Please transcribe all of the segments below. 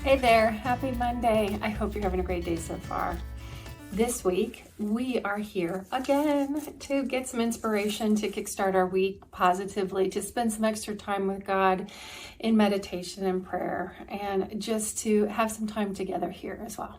Hey there, happy Monday. I hope you're having a great day so far. This week, we are here again to get some inspiration to kickstart our week positively, to spend some extra time with God in meditation and prayer, and just to have some time together here as well.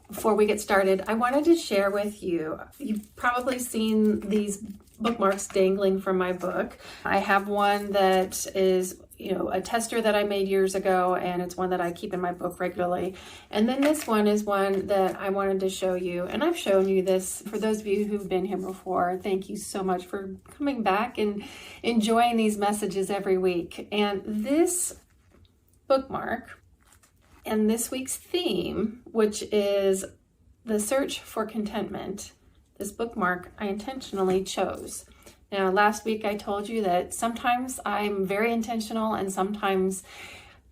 Before we get started, I wanted to share with you, you've probably seen these bookmarks dangling from my book. I have one that is a tester that I made years ago, and it's one that I keep in my book regularly. And then this one is one that I wanted to show you, and I've shown you this for those of you who've been here before. Thank you so much for coming back and enjoying these messages every week. And this bookmark and this week's theme, which is the search for contentment, this bookmark I intentionally chose. Now, last week I told you that sometimes I'm very intentional and sometimes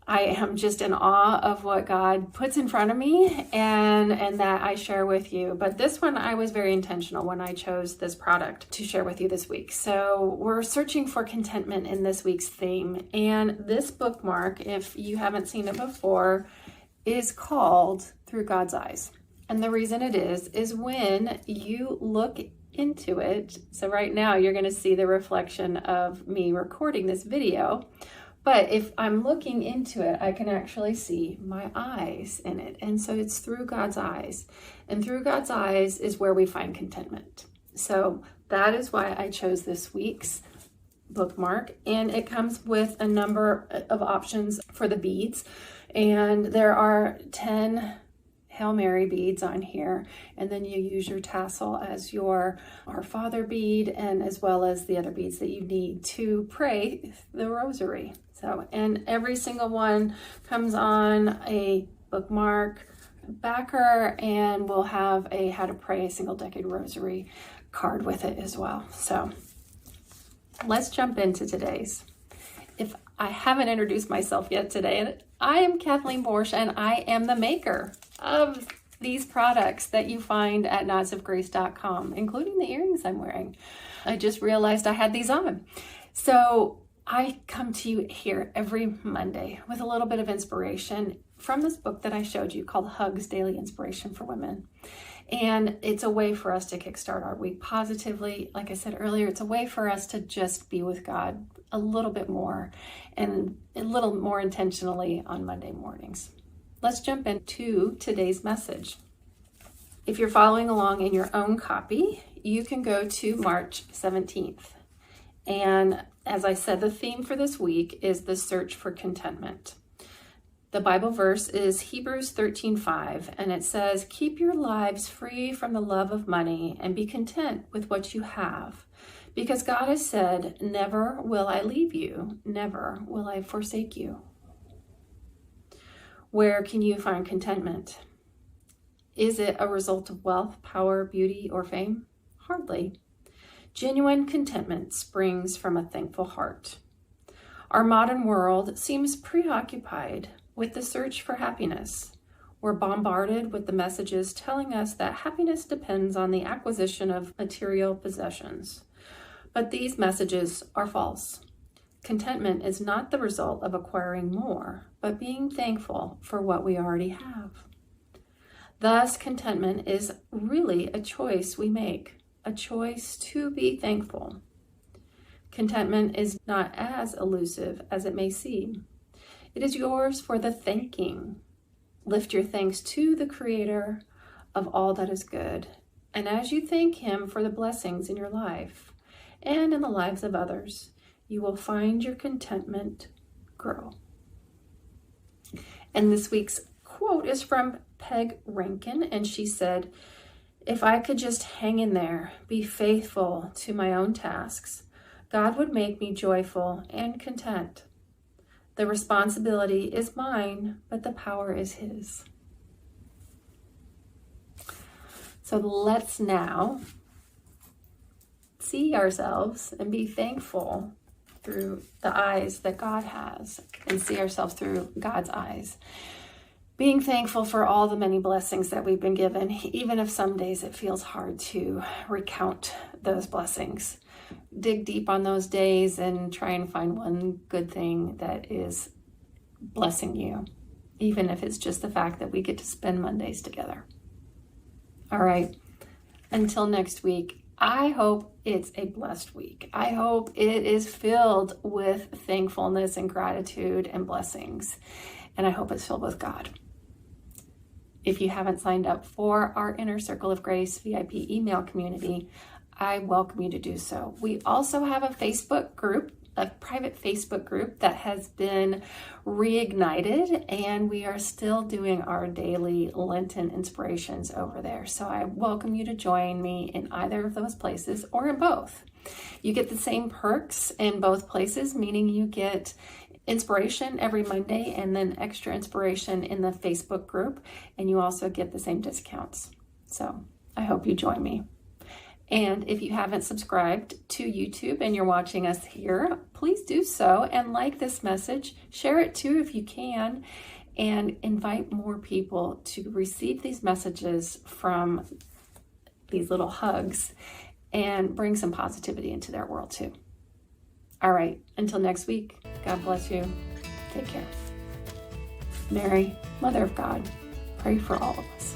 I am just in awe of what God puts in front of me and that I share with you. But this one, I was very intentional when I chose this product to share with you this week. So we're searching for contentment in this week's theme. And this bookmark, if you haven't seen it before, is called Through God's Eyes. And the reason it is when you look into it. So right now you're going to see the reflection of me recording this video, but if I'm looking into it, I can actually see my eyes in it. And so it's through God's eyes, and through God's eyes is where we find contentment. So that is why I chose this week's bookmark, and it comes with a number of options for the beads, and there are 10 Hail Mary beads on here, and then you use your tassel as your Our Father bead, and as well as the other beads that you need to pray the rosary. So, and every single one comes on a bookmark backer, and we'll have a How to Pray a Single Decade Rosary card with it as well. So let's jump into today's. If I haven't introduced myself yet today, I am Kathleen Borsch, and I am the maker of these products that you find at knotsofgrace.com, including the earrings I'm wearing. I just realized I had these on. So I come to you here every Monday with a little bit of inspiration from this book that I showed you called Hugs, Daily Inspiration for Women. And it's a way for us to kickstart our week positively. Like I said earlier, it's a way for us to just be with God a little bit more and a little more intentionally on Monday mornings. Let's jump into today's message. If you're following along in your own copy, you can go to March 17th. And as I said, the theme for this week is the search for contentment. The Bible verse is Hebrews 13:5, and it says, "Keep your lives free from the love of money and be content with what you have, because God has said, 'Never will I leave you, never will I forsake you.'" Where can you find contentment? Is it a result of wealth, power, beauty, or fame? Hardly. Genuine contentment springs from a thankful heart. Our modern world seems preoccupied with the search for happiness. We're bombarded with the messages telling us that happiness depends on the acquisition of material possessions. But these messages are false. Contentment is not the result of acquiring more, but being thankful for what we already have. Thus, contentment is really a choice we make, a choice to be thankful. Contentment is not as elusive as it may seem. It is yours for the thanking. Lift your thanks to the Creator of all that is good. And as you thank Him for the blessings in your life and in the lives of others, you will find your contentment grow. And this week's quote is from Peg Rankin, and she said, "If I could just hang in there, be faithful to my own tasks, God would make me joyful and content. The responsibility is mine, but the power is His." So let's now see ourselves and be thankful through the eyes that God has, and see ourselves through God's eyes. Being thankful for all the many blessings that we've been given, even if some days it feels hard to recount those blessings. Dig deep on those days and try and find one good thing that is blessing you. even if it's just the fact that we get to spend Mondays together. All right, until next week, I hope it's a blessed week. I hope it is filled with thankfulness and gratitude and blessings, and I hope it's filled with God. If you haven't signed up for our Inner Circle of Grace VIP email community, I welcome you to do so. We also have a Facebook group, a private Facebook group that has been reignited, and we are still doing our daily Lenten inspirations over there. So I welcome you to join me in either of those places or in both. You get the same perks in both places, meaning you get inspiration every Monday and then extra inspiration in the Facebook group, and you also get the same discounts. So I hope you join me. And if you haven't subscribed to YouTube and you're watching us here, please do so and like this message. Share it too if you can, and invite more people to receive these messages from these little hugs and bring some positivity into their world too. All right, until next week, God bless you. Take care. Mary, Mother of God, pray for all of us.